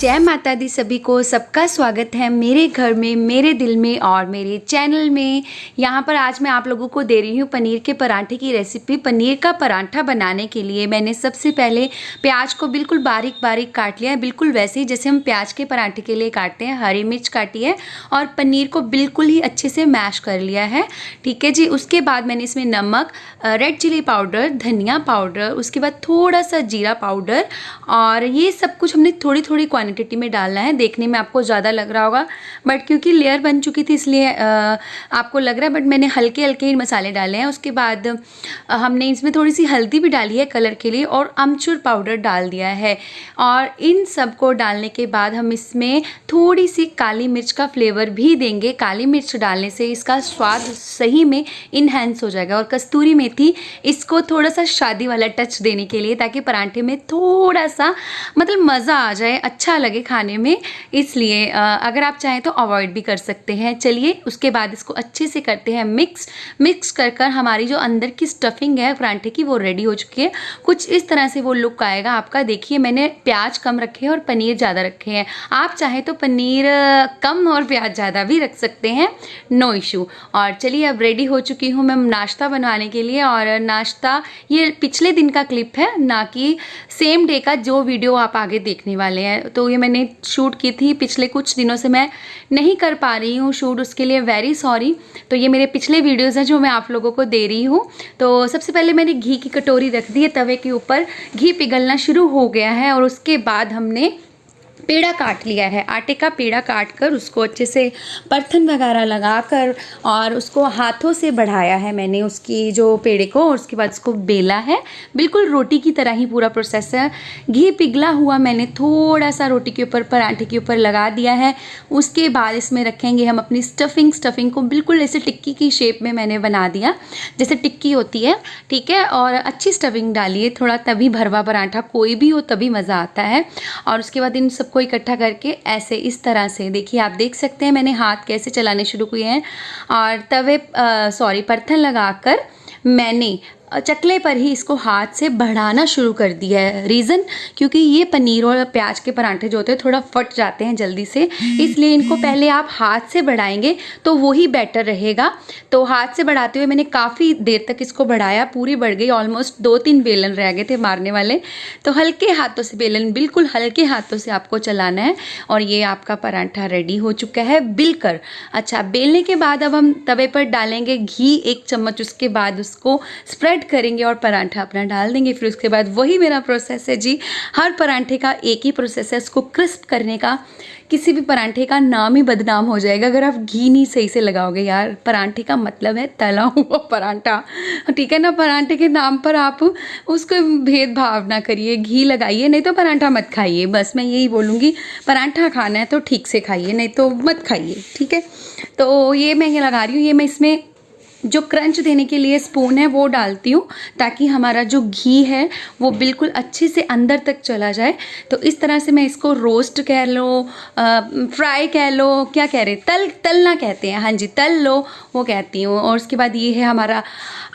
जय माता दी सभी को। सबका स्वागत है मेरे घर में, मेरे दिल में और मेरे चैनल में। यहाँ पर आज मैं आप लोगों को दे रही हूँ पनीर के पराठे की रेसिपी। पनीर का पराठा बनाने के लिए मैंने सबसे पहले प्याज को बिल्कुल बारीक बारीक काट लिया है, बिल्कुल वैसे ही जैसे हम प्याज के पराठे के लिए काटते हैं। हरी मिर्च काटी है और पनीर को बिल्कुल ही अच्छे से मैश कर लिया है। ठीक है जी। उसके बाद मैंने इसमें नमक, रेड चिली पाउडर, धनिया पाउडर, उसके बाद थोड़ा सा जीरा पाउडर और ये सब कुछ हमने थोड़ी थोड़ी क्वांटिटी में डालना है। देखने में आपको ज़्यादा लग रहा होगा बट क्योंकि लेयर बन चुकी थी इसलिए आपको लग रहा है, बट मैंने हल्के हल्के ही मसाले डाले हैं। उसके बाद हमने इसमें थोड़ी सी हल्दी भी डाली है कलर के लिए और अमचूर पाउडर डाल दिया है। और इन सब को डालने के बाद हम इसमें थोड़ी सी काली मिर्च का फ्लेवर भी देंगे। काली मिर्च डालने से इसका स्वाद सही में इन्हेंस हो जाएगा। और कस्तूरी मेथी, इसको थोड़ा सा शादी वाला टच देने के लिए, ताकि पराठे में थोड़ा सा मतलब मज़ा आ जाए, अच्छा लगे खाने में। इसलिए अगर आप चाहें तो अवॉइड भी कर सकते हैं। चलिए उसके बाद इसको अच्छे से करते हैं मिक्स कर हमारी जो अंदर की स्टफिंग है पराठे की वो रेडी हो चुकी है। कुछ इस तरह से वो लुक आएगा आपका। देखिए मैंने प्याज कम रखे हैं और पनीर ज़्यादा रखे हैं। आप चाहें तो पनीर कम और प्याज ज़्यादा भी रख सकते हैं, नो इशू। और चलिए अब रेडी हो चुकी हूँ मैं नाश्ता बनवाने के लिए। और नाश्ता ये पिछले दिन का क्लिप है, ना कि सेम डे का जो वीडियो आप आगे देखने वाले हैं। तो ये मैंने शूट की थी पिछले कुछ दिनों से, मैं नहीं कर पा रही हूँ शूट, उसके लिए वेरी सॉरी। तो ये मेरे पिछले वीडियोस हैं जो मैं आप लोगों को दे रही हूँ। तो सबसे पहले मैंने घी की कटोरी रख दी है तवे के ऊपर, घी पिघलना शुरू हो गया है। और उसके बाद हमने पेड़ा काट लिया है, आटे का पेड़ा काट कर उसको अच्छे से परथन वगैरह लगाकर और उसको हाथों से बढ़ाया है मैंने उसकी जो पेड़े को। और उसके बाद उसको बेला है, बिल्कुल रोटी की तरह ही पूरा प्रोसेस है। घी पिघला हुआ मैंने थोड़ा सा रोटी के ऊपर, पराठे के ऊपर लगा दिया है। उसके बाद इसमें रखेंगे हम अपनी स्टफिंग को बिल्कुल ऐसे टिक्की की शेप में मैंने बना दिया, जैसे टिक्की होती है। ठीक है। और अच्छी स्टफिंग डालिए थोड़ा, तभी भरवा पराठा कोई भी हो तभी मज़ा आता है। और उसके बाद इन सबको इकट्ठा करके ऐसे इस तरह से, देखिए आप देख सकते हैं मैंने हाथ कैसे चलाने शुरू किए हैं। और तवे परथन लगाकर मैंने चकले पर ही इसको हाथ से बढ़ाना शुरू कर दिया है। रीज़न, क्योंकि ये पनीर और प्याज के पराठे जो होते हैं थोड़ा फट जाते हैं जल्दी से, इसलिए इनको पहले आप हाथ से बढ़ाएंगे तो वही बेटर रहेगा। तो हाथ से बढ़ाते हुए मैंने काफ़ी देर तक इसको बढ़ाया, पूरी बढ़ गई। ऑलमोस्ट 2-3 बेलन रह गए थे मारने वाले। तो हल्के हाथों से बेलन, बिल्कुल हल्के हाथों से आपको चलाना है। और ये आपका पराठा रेडी हो चुका है बेलकर। अच्छा, बेलने के बाद अब हम तवे पर डालेंगे घी 1 चम्मच। उसके बाद उसको स्प्रेड करेंगे और पराठा अपना डाल देंगे। फिर उसके बाद वही मेरा प्रोसेस है जी। हर पराठे का एक ही प्रोसेस है, इसको क्रिस्प करने का। किसी भी पराठे का नाम ही बदनाम हो जाएगा अगर आप घी नहीं सही से लगाओगे। यार पराठे का मतलब है तला हुआ पराठा, ठीक है ना। पराठे के नाम पर आप उसको भेदभाव ना करिए, घी लगाइए, नहीं तो पराठा मत खाइए। बस मैं यही बोलूँगी, पराठा खाना है तो ठीक से खाइए, नहीं तो मत खाइए। ठीक है। तो ये मैं ये लगा रही हूँ। ये मैं इसमें जो क्रंच देने के लिए स्पून है वो डालती हूँ, ताकि हमारा जो घी है वो बिल्कुल अच्छे से अंदर तक चला जाए। तो इस तरह से मैं इसको रोस्ट कह लो, फ्राई कह लो, क्या कह रहे, तलना कहते हैं, हाँ जी तल लो, वो कहती हूँ। और उसके बाद ये है हमारा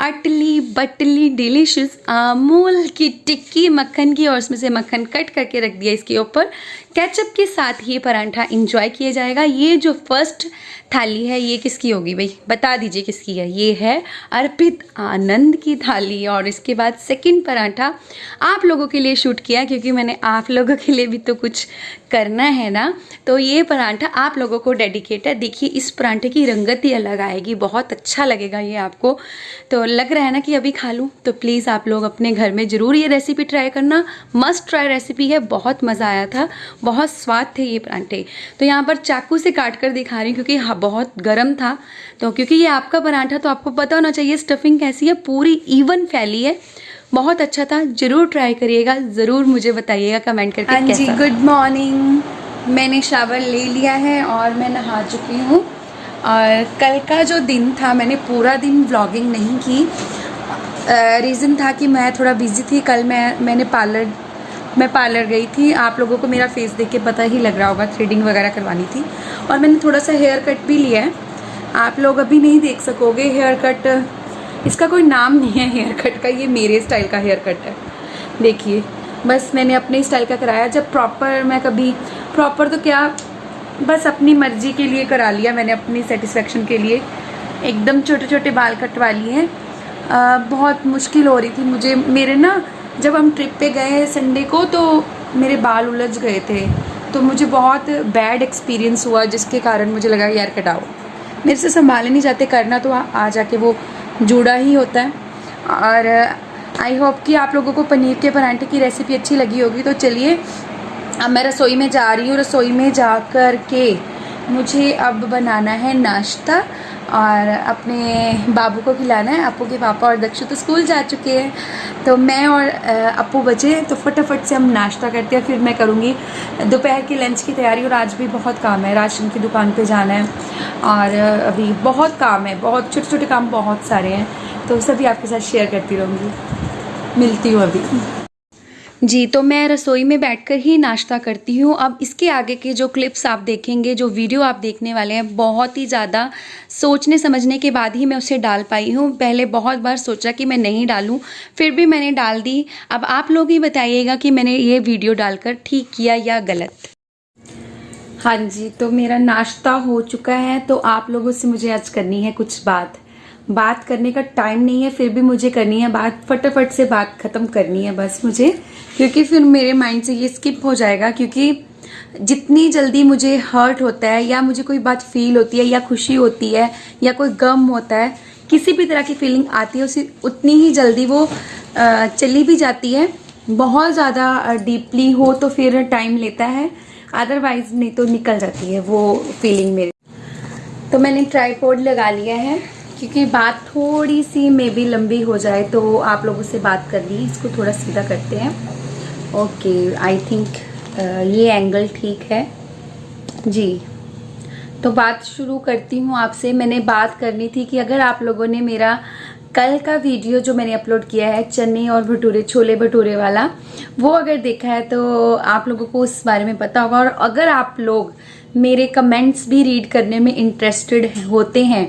अटली बटली डिलीशियस अमूल की टिक्की मक्खन की, और उसमें से मक्खन कट करके रख दिया इसके ऊपर। केचप के साथ ये पराठा इंजॉय किया जाएगा। ये जो फर्स्ट थाली है ये किसकी होगी भाई, बता दीजिए किसकी है। ये है अर्पित आनंद की थाली। और इसके बाद सेकंड पराठा आप लोगों के लिए शूट किया, क्योंकि मैंने आप लोगों के लिए भी तो कुछ करना है ना। तो ये पराठा आप लोगों को डेडिकेट है। देखिए इस पराठे की रंगत ही अलग आएगी, बहुत अच्छा लगेगा ये आपको। तो लग रहा है ना कि अभी खा लूँ, तो प्लीज़ आप लोग अपने घर में ज़रूर ये रेसिपी ट्राई करना। मस्ट ट्राई रेसिपी है, बहुत मज़ा आया था, बहुत स्वाद थे ये पराठे। तो यहाँ पर चाकू से काट कर दिखा रही हूँ क्योंकि हाँ बहुत गर्म था। तो क्योंकि ये आपका पराठा तो आपको पता होना चाहिए स्टफिंग कैसी है, पूरी इवन फैली है, बहुत अच्छा था। ज़रूर ट्राई करिएगा, ज़रूर मुझे बताइएगा कमेंट करके। हाँ जी, गुड मॉर्निंग। मैंने शावर ले लिया है और मैं नहा चुकी हूँ। और कल का जो दिन था मैंने पूरा दिन व्लॉगिंग नहीं की। रीज़न था कि मैं थोड़ा बिज़ी थी। कल मैं पार्लर गई थी। आप लोगों को मेरा फेस देख के पता ही लग रहा होगा, थ्रेडिंग वगैरह करवानी थी। और मैंने थोड़ा सा हेयर कट भी लिया है। आप लोग अभी नहीं देख सकोगे हेयर कट, इसका कोई नाम नहीं है हेयर कट का, ये मेरे स्टाइल का हेयर कट है। देखिए बस मैंने अपने स्टाइल का कराया। जब प्रॉपर मैं कभी प्रॉपर तो क्या, बस अपनी मर्जी के लिए करा लिया मैंने, अपनी सेटिस्फेक्शन के लिए एकदम छोटे छोटे बाल कटवा लिए हैं। बहुत मुश्किल हो रही थी मुझे। मेरे ना जब हम ट्रिप पे गए संडे को तो मेरे बाल उलझ गए थे, तो मुझे बहुत बैड एक्सपीरियंस हुआ, जिसके कारण मुझे लगा यार कटाओ, मेरे से संभाले नहीं जाते, करना तो आ जाके वो जुड़ा ही होता है। और आई होप कि आप लोगों को पनीर के परांठे की रेसिपी अच्छी लगी होगी। तो चलिए अब मैं रसोई में जा रही हूँ। रसोई में जा कर के मुझे अब बनाना है नाश्ता और अपने बाबू को खिलाना है। अप्पू के पापा और दक्षु तो स्कूल जा चुके हैं, तो मैं और अप्पू बचे, तो फटाफट से हम नाश्ता करते हैं, फिर मैं करूँगी दोपहर की लंच की तैयारी। और आज भी बहुत काम है, राशन की दुकान पे जाना है और अभी बहुत काम है, बहुत छोटे छोटे काम बहुत सारे हैं, तो सभी आपके साथ शेयर करती रहूँगी। मिलती हूँ अभी जी। तो मैं रसोई में बैठकर ही नाश्ता करती हूँ। अब इसके आगे के जो क्लिप्स आप देखेंगे, जो वीडियो आप देखने वाले हैं, बहुत ही ज़्यादा सोचने समझने के बाद ही मैं उसे डाल पाई हूँ। पहले बहुत बार सोचा कि मैं नहीं डालूँ, फिर भी मैंने डाल दी। अब आप लोग ही बताइएगा कि मैंने ये वीडियो डालकर ठीक किया या गलत। हाँ जी, तो मेरा नाश्ता हो चुका है। तो आप लोगों से मुझे आज करनी है कुछ बात करने का टाइम नहीं है, फिर भी मुझे करनी है बात, फटाफट से बात खत्म करनी है बस मुझे, क्योंकि फिर मेरे माइंड से ये स्किप हो जाएगा। क्योंकि जितनी जल्दी मुझे हर्ट होता है या मुझे कोई बात फील होती है या खुशी होती है या कोई गम होता है, किसी भी तरह की फीलिंग आती है, उसी उतनी ही जल्दी वो चली भी जाती है। बहुत ज़्यादा डीपली हो तो फिर टाइम लेता है, अदरवाइज नहीं तो निकल जाती है वो फीलिंग मेरी। तो मैंने ट्राइपॉड लगा लिया है, क्योंकि बात थोड़ी सी मे बी लंबी हो जाए तो आप लोगों से बात करनी है। इसको थोड़ा सीधा करते हैं। ओके, आई थिंक ये एंगल ठीक है जी। तो बात शुरू करती हूँ आपसे। मैंने बात करनी थी कि अगर आप लोगों ने मेरा कल का वीडियो जो मैंने अपलोड किया है चने और भटूरे, छोले भटूरे वाला, वो अगर देखा है तो आप लोगों को उस बारे में पता होगा। और अगर आप लोग मेरे कमेंट्स भी रीड करने में इंटरेस्टेड होते हैं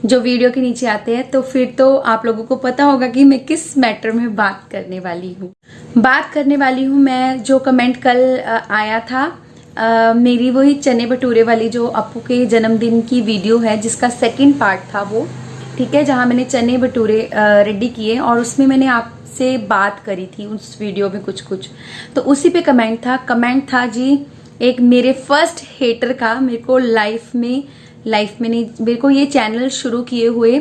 जो वीडियो के नीचे आते हैं, तो फिर तो आप लोगों को पता होगा कि मैं किस मैटर में बात करने वाली हूँ। बात करने वाली हूँ मैं जो कमेंट कल आया था, मेरी वही चने भटूरे वाली जो अप्पू के जन्मदिन की वीडियो है, जिसका सेकंड पार्ट था वो, ठीक है, जहाँ मैंने चने भटूरे रेडी किए और उसमें मैंने आपसे बात करी थी उस वीडियो में कुछ। तो उसी पे कमेंट था जी एक मेरे फर्स्ट हेटर का। मेरे को लाइफ में नहीं, मेरे को ये चैनल शुरू किए हुए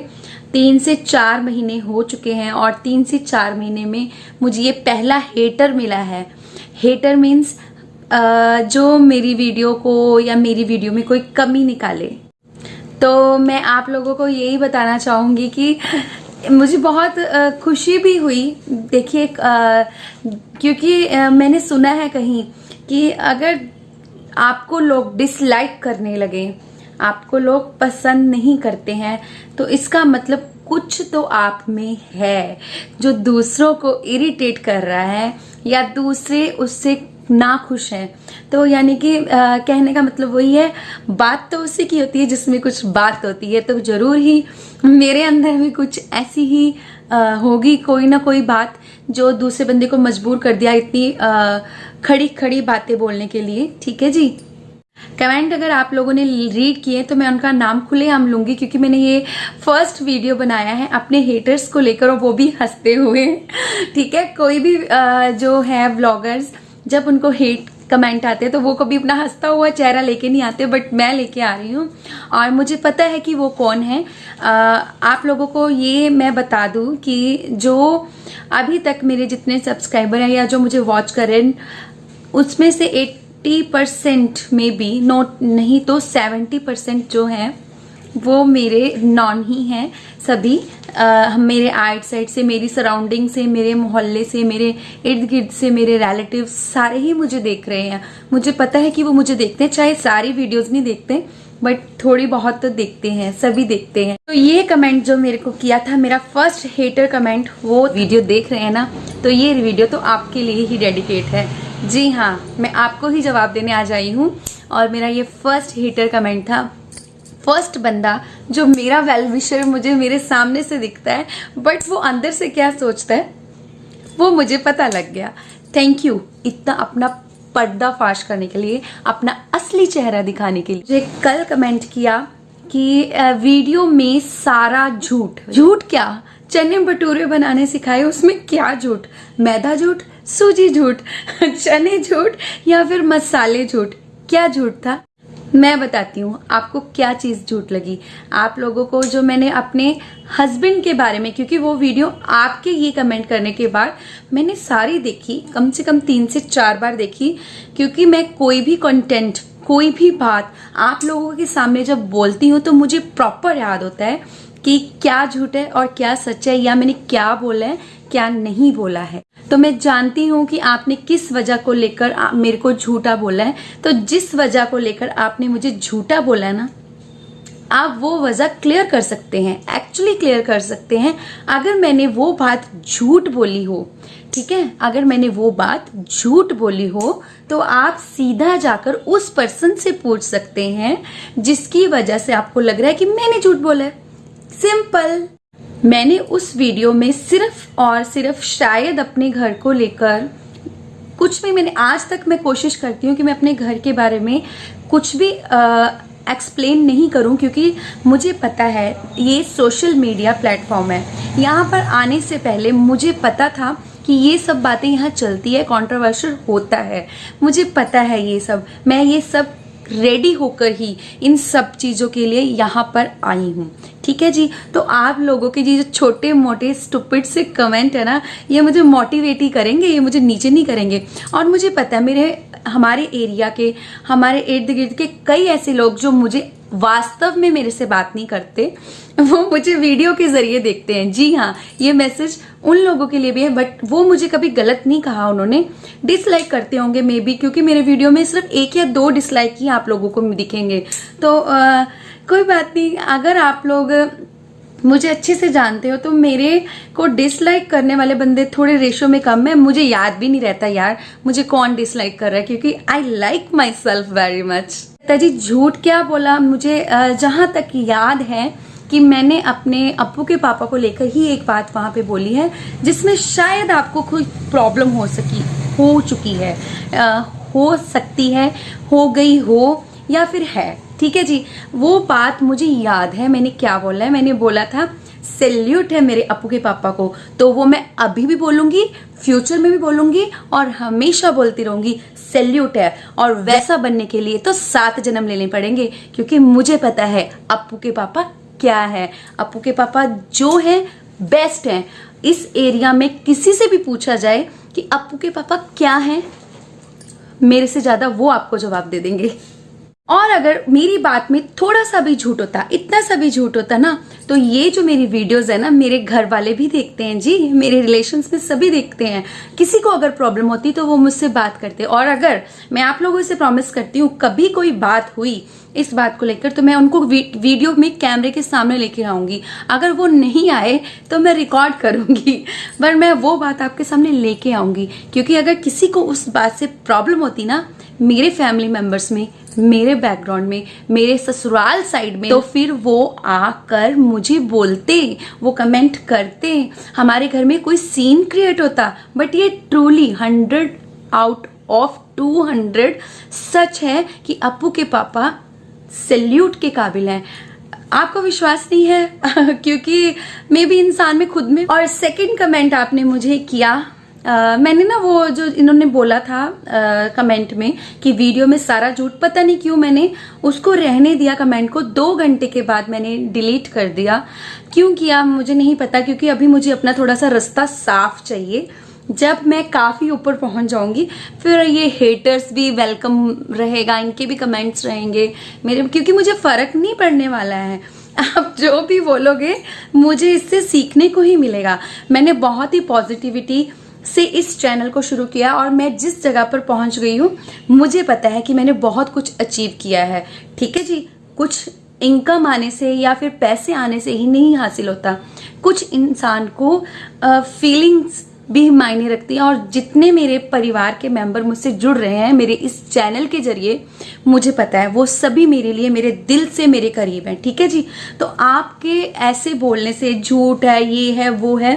3 से 4 महीने हो चुके हैं और 3 से 4 महीने में मुझे ये पहला हेटर मिला है। हेटर मीन्स जो मेरी वीडियो को या मेरी वीडियो में कोई कमी निकाले। तो मैं आप लोगों को यही बताना चाहूँगी कि मुझे बहुत खुशी भी हुई। देखिए क्योंकि मैंने सुना है कहीं कि अगर आपको लोग डिसलाइक करने लगे, आपको लोग पसंद नहीं करते हैं, तो इसका मतलब कुछ तो आप में है जो दूसरों को इरिटेट कर रहा है या दूसरे उससे ना खुश हैं। तो यानी कि कहने का मतलब वही है, बात तो उसी की होती है जिसमें कुछ बात होती है। तो जरूर ही मेरे अंदर भी कुछ ऐसी ही होगी कोई ना कोई बात जो दूसरे बंदे को मजबूर कर दिया इतनी खड़ी खड़ी बातें बोलने के लिए। ठीक है जी। कमेंट अगर आप लोगों ने रीड किए तो मैं उनका नाम खुलेआम लूंगी, क्योंकि मैंने ये फर्स्ट वीडियो बनाया है अपने हेटर्स को लेकर, और वो भी हंसते हुए। ठीक है, कोई भी जो है व्लॉगर्स जब उनको हेट कमेंट आते हैं तो वो कभी अपना हंसता हुआ चेहरा लेके नहीं आते, बट मैं लेके आ रही हूँ और मुझे पता है कि वो कौन है। आप लोगों को ये मैं बता दूं कि जो अभी तक मेरे जितने सब्सक्राइबर हैं या जो मुझे वॉच कर रहे हैं, उसमें से 80% में भी नहीं तो 70% जो हैं वो मेरे नॉन ही हैं सभी। मेरे आइट साइड से, मेरी सराउंडिंग से, मेरे मोहल्ले से, मेरे इर्द गिर्द से, मेरे रिलेटिव सारे ही मुझे देख रहे हैं। मुझे पता है कि वो मुझे देखते हैं, चाहे सारी वीडियोस नहीं देखते बट थोड़ी बहुत तो देखते हैं, सभी देखते हैं। तो ये कमेंट जो मेरे को किया था, मेरा फर्स्ट हेटर कमेंट, वो वीडियो देख रहे हैं ना, तो ये वीडियो तो आपके लिए ही डेडिकेट है। जी हाँ, मैं आपको ही जवाब देने आ जाई हूँ और मेरा ये फर्स्ट हेटर कमेंट था। फर्स्ट बंदा जो मेरा वेल विशर मुझे मेरे सामने से दिखता है, बट वो अंदर से क्या सोचता है वो मुझे पता लग गया। थैंक यू इतना अपना पर्दाफाश करने के लिए, अपना असली चेहरा दिखाने के लिए। मुझे कल कमेंट किया कि वीडियो में सारा झूठ। झूठ क्या? चने भटूरे बनाने सिखाए, उसमें क्या झूठ? मैदा झूठ, सूजी झूठ, चने झूठ या फिर मसाले झूठ? क्या झूठ था? मैं बताती हूँ आपको क्या चीज झूठ लगी। आप लोगों को जो मैंने अपने हस्बैंड के बारे में, क्योंकि वो वीडियो आपके ये कमेंट करने के बाद मैंने सारी देखी, कम से कम 3 से 4 बार देखी, क्योंकि मैं कोई भी कंटेंट, कोई भी बात आप लोगों के सामने जब बोलती हूँ तो मुझे प्रॉपर याद होता है कि क्या झूठ है और क्या सच है, या मैंने क्या बोला है, क्या नहीं बोला है। तो मैं जानती हूँ कि आपने किस वजह को लेकर मेरे को झूठा बोला है। तो जिस वजह को लेकर आपने मुझे झूठा बोला है ना, आप वो वजह क्लियर कर सकते हैं, एक्चुअली क्लियर कर सकते हैं। अगर मैंने वो बात झूठ बोली हो, ठीक है, अगर मैंने वो बात झूठ बोली हो तो आप सीधा जाकर उस पर्सन से पूछ सकते हैं जिसकी वजह से आपको लग रहा है कि मैंने झूठ बोला है। सिंपल। मैंने उस वीडियो में सिर्फ और सिर्फ शायद अपने घर को लेकर कुछ भी, मैंने आज तक मैं कोशिश करती हूँ कि मैं अपने घर के बारे में कुछ भी एक्सप्लेन नहीं करूं, क्योंकि मुझे पता है ये सोशल मीडिया प्लेटफॉर्म है। यहाँ पर आने से पहले मुझे पता था कि ये सब बातें यहाँ चलती है, कंट्रोवर्शियल होता है, मुझे पता है ये सब। मैं ये सब रेडी होकर ही इन सब चीज़ों के लिए यहाँ पर आई हूँ, ठीक है जी। तो आप लोगों के जो छोटे मोटे स्टूपिड से कमेंट है ना, ये मुझे मोटिवेट ही करेंगे, ये मुझे नीचे नहीं करेंगे। और मुझे पता है हमारे एरिया के, हमारे इर्द गिर्द के कई ऐसे लोग जो मुझे वास्तव में मेरे से बात नहीं करते, वो मुझे वीडियो के जरिए देखते हैं। जी हाँ, ये मैसेज उन लोगों के लिए भी है, बट वो मुझे कभी गलत नहीं कहा। उन्होंने डिसलाइक करते होंगे मे बी, क्योंकि मेरे वीडियो में सिर्फ 1 या 2 डिसलाइक ही आप लोगों को दिखेंगे। तो कोई बात नहीं, अगर आप लोग मुझे अच्छे से जानते हो तो मेरे को डिसलाइक करने वाले बंदे थोड़े रेशो में कम है। मुझे याद भी नहीं रहता यार मुझे कौन डिसलाइक कर रहा है, क्योंकि I like myself very much. जी झूठ क्या बोला, मुझे जहां तक याद है कि मैंने अपने अप्पू के पापा को लेकर ही एक बात वहां पे बोली है, जिसमें शायद आपको कोई प्रॉब्लम हो चुकी है, हो सकती है, हो गई हो या फिर है, ठीक है जी। वो बात मुझे याद है, मैंने क्या बोला है। मैंने बोला था सैल्यूट है मेरे अप्पू के पापा को, तो वो मैं अभी भी बोलूंगी, फ्यूचर में भी बोलूंगी और हमेशा बोलती रहूंगी, सैल्यूट है। और वैसा बनने के लिए तो 7 जन्म लेने पड़ेंगे, क्योंकि मुझे पता है अप्पू के पापा क्या है। अप्पू के पापा जो है बेस्ट हैं। इस एरिया में किसी से भी पूछा जाए कि अप्पू के पापा क्या हैं, मेरे से ज्यादा वो आपको जवाब दे देंगे। और अगर मेरी बात में थोड़ा सा भी झूठ होता, इतना सा भी झूठ होता ना, तो ये जो मेरी वीडियोस है ना, मेरे घर वाले भी देखते हैं जी, मेरे रिलेशंस में सभी देखते हैं। किसी को अगर प्रॉब्लम होती तो वो मुझसे बात करते। और अगर मैं आप लोगों से प्रॉमिस करती हूँ कभी कोई बात हुई इस बात को लेकर, तो मैं उनको वीडियो में कैमरे के सामने लेके आऊंगी। अगर वो नहीं आए तो मैं रिकॉर्ड करूंगी, पर मैं वो बात आपके सामने लेके आऊंगी। क्योंकि अगर किसी को उस बात से प्रॉब्लम होती ना, मेरे फैमिली मेंबर्स में, मेरे बैकग्राउंड में, मेरे ससुराल साइड में, तो फिर वो आकर मुझे बोलते, वो कमेंट करते, हमारे घर में कोई सीन क्रिएट होता। बट ये ट्रूली 100 आउट ऑफ 200 सच है कि अप्पू के पापा सैल्यूट के काबिल हैं। आपको विश्वास नहीं है क्योंकि मे बी इंसान में खुद में। और सेकंड कमेंट आपने मुझे किया, मैंने ना वो जो इन्होंने बोला था कमेंट में कि वीडियो में सारा झूठ, पता नहीं क्यों मैंने उसको रहने दिया कमेंट को। 2 घंटे के बाद मैंने डिलीट कर दिया। क्यों किया मुझे नहीं पता, क्योंकि अभी मुझे अपना थोड़ा सा रास्ता साफ चाहिए। जब मैं काफी ऊपर पहुंच जाऊंगी फिर ये हेटर्स भी वेलकम रहेगा, इनके भी कमेंट्स रहेंगे मेरे, क्योंकि मुझे फर्क नहीं पड़ने वाला है। आप जो भी बोलोगे मुझे इससे सीखने को ही मिलेगा। मैंने बहुत ही पॉजिटिविटी से इस चैनल को शुरू किया और मैं जिस जगह पर पहुंच गई हूँ, मुझे पता है कि मैंने बहुत कुछ अचीव किया है, ठीक है जी। कुछ इनकम आने से या फिर पैसे आने से ही नहीं हासिल होता, कुछ इंसान को फीलिंग्स भी मायने रखती है। और जितने मेरे परिवार के मेंबर मुझसे जुड़ रहे हैं मेरे इस चैनल के जरिए, मुझे पता है वो सभी मेरे लिए, मेरे दिल से मेरे करीब हैं, ठीक है जी। तो आपके ऐसे बोलने से, झूठ है, ये है, वो है,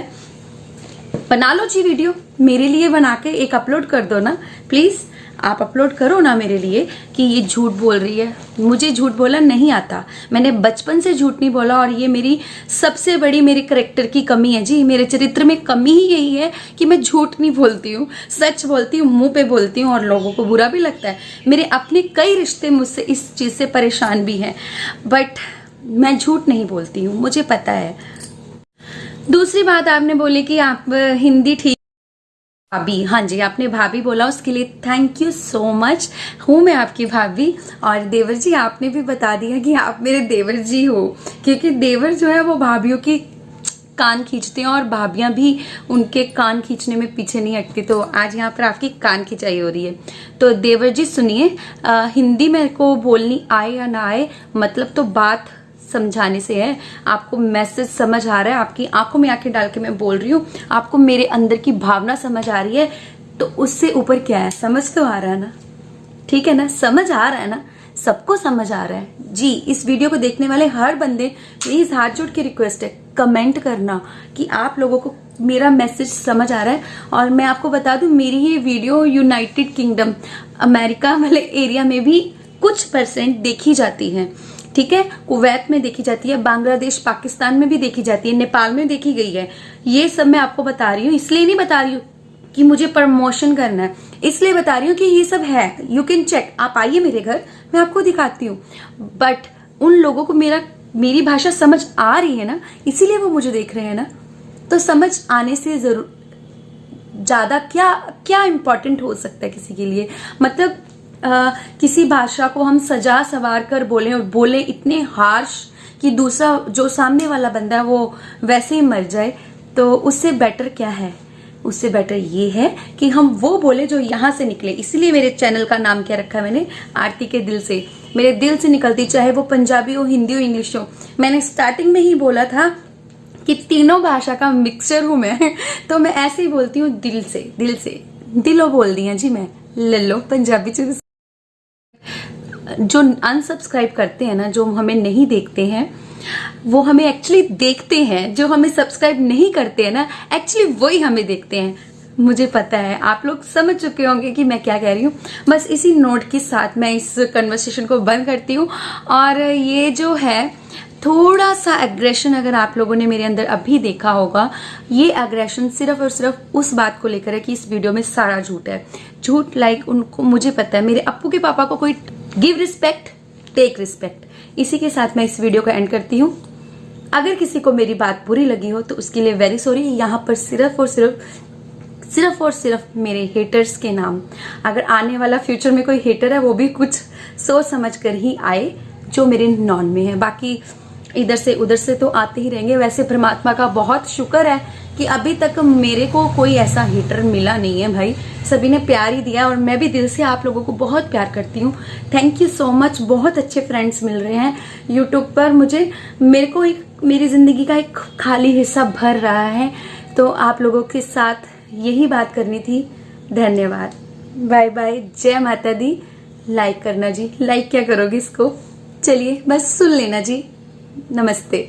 बना लो जी वीडियो, मेरे लिए बना के एक अपलोड कर दो ना प्लीज। आप अपलोड करो ना मेरे लिए कि ये झूठ बोल रही है। मुझे झूठ बोलना नहीं आता, मैंने बचपन से झूठ नहीं बोला, और ये मेरी सबसे बड़ी मेरे करेक्टर की कमी है जी। मेरे चरित्र में कमी ही यही है कि मैं झूठ नहीं बोलती हूँ, सच बोलती हूँ, मुंह पे बोलती हूँ, और लोगों को बुरा भी लगता है। मेरे अपने कई रिश्ते मुझसे इस चीज से परेशान भी हैं, बट मैं झूठ नहीं बोलती हूँ, मुझे पता है। दूसरी बात आपने बोली कि आप हिंदी ठीक, भाभी, हाँ जी आपने भाभी बोला, उसके लिए थैंक यू सो मच। हूँ मैं आपकी भाभी। और देवर जी आपने भी बता दिया कि आप मेरे देवर जी हो, क्योंकि देवर जो है वो भाभीयों की कान खींचते हैं और भाभियां भी उनके कान खींचने में पीछे नहीं हटती। तो आज यहाँ पर आपकी कान खिंचाई हो रही है। तो देवर जी सुनिए, हिंदी मेरे को बोलनी आए या ना आए, मतलब तो बात समझाने से है। आपको मैसेज समझ आ रहा है, आपकी आंखों में आंखें डाल के मैं बोल रही हूँ, आपको मेरे अंदर की भावना समझ आ रही है, तो उससे ऊपर क्या है? समझ तो आ रहा है ना, ठीक है ना, समझ आ रहा है ना, सबको समझ आ रहा है जी। इस वीडियो को देखने वाले हर बंदे, प्लीज हाथ जोड़ के रिक्वेस्ट है, कमेंट करना कि आप लोगों को मेरा मैसेज समझ आ रहा है। और मैं आपको बता दूं, मेरी ये वीडियो यूनाइटेड किंगडम, अमेरिका वाले एरिया में भी कुछ % देखी जाती है, ठीक है, कुवैत में देखी जाती है, बांग्लादेश पाकिस्तान में भी देखी जाती है, नेपाल में देखी गई है। ये सब मैं आपको बता रही हूँ, इसलिए नहीं बता रही हूँ कि मुझे प्रमोशन करना है, इसलिए बता रही हूँ कि ये सब है, यू कैन चेक। आप आइए मेरे घर, मैं आपको दिखाती हूँ। बट उन लोगों को मेरी भाषा समझ आ रही है ना, इसीलिए वो मुझे देख रहे हैं ना। तो समझ आने से जरूर ज्यादा क्या क्या इम्पोर्टेंट हो सकता है किसी के लिए? मतलब किसी भाषा को हम सजा सवार कर बोले, और बोले इतने हार्श कि दूसरा जो सामने वाला बंदा है वो वैसे ही मर जाए, तो उससे बेटर क्या है? उससे बेटर ये है कि हम वो बोले जो यहाँ से निकले। इसलिए मेरे चैनल का नाम क्या रखा है मैंने, आरती के दिल से। मेरे दिल से निकलती, चाहे वो पंजाबी हो, हिंदी हो, इंग्लिश हो। मैंने स्टार्टिंग में ही बोला था कि तीनों भाषा का मिक्सचर हूं मैं तो मैं ऐसे ही बोलती हूँ, दिल से, दिल से, दिलो बोल दिया जी मैं। ले लो पंजाबी च। जो अनसब्सक्राइब करते हैं ना, जो हमें नहीं देखते हैं, वो हमें एक्चुअली देखते हैं। जो हमें सब्सक्राइब नहीं करते हैं ना, एक्चुअली वही हमें देखते हैं। मुझे पता है, आप लोग समझ चुके होंगे कि मैं क्या कह रही हूँ। बस इसी नोट के साथ मैं इस कन्वर्सेशन को बंद करती हूँ। और ये जो है थोड़ा सा एग्रेशन अगर आप लोगों ने मेरे अंदर अभी देखा होगा, ये एग्रेशन सिर्फ और सिर्फ उस बात को लेकर है कि इस वीडियो में सारा झूठ है। झूठ लाइक उनको, मुझे पता है, मेरे अप्पू के पापा को कोई गिव रिस्पेक्ट टेक रिस्पेक्ट। इसी के साथ मैं इस वीडियो को एंड करती हूँ। अगर किसी को मेरी बात बुरी लगी हो तो उसके लिए वेरी सॉरी। यहाँ पर सिर्फ और सिर्फ मेरे हेटर्स के नाम, अगर आने वाला फ्यूचर में कोई हेटर है वो भी कुछ सोच समझ कर ही आए जो मेरे नॉन में है। बाकी इधर से उधर से तो आते ही रहेंगे। वैसे परमात्मा का बहुत शुक्र है कि अभी तक मेरे को कोई ऐसा हेटर मिला नहीं है भाई, सभी ने प्यार ही दिया। और मैं भी दिल से आप लोगों को बहुत प्यार करती हूँ। Thank you so much. बहुत अच्छे फ्रेंड्स मिल रहे हैं यूट्यूब पर मुझे। मेरे को एक मेरी जिंदगी का एक खाली हिस्सा भर रहा है, तो आप लोगों के साथ यही बात करनी थी। धन्यवाद, बाय बाय, जय माता दी। लाइक करना जी, लाइक क्या करोगे इसको? चलिए बस सुन लेना जी। नमस्ते।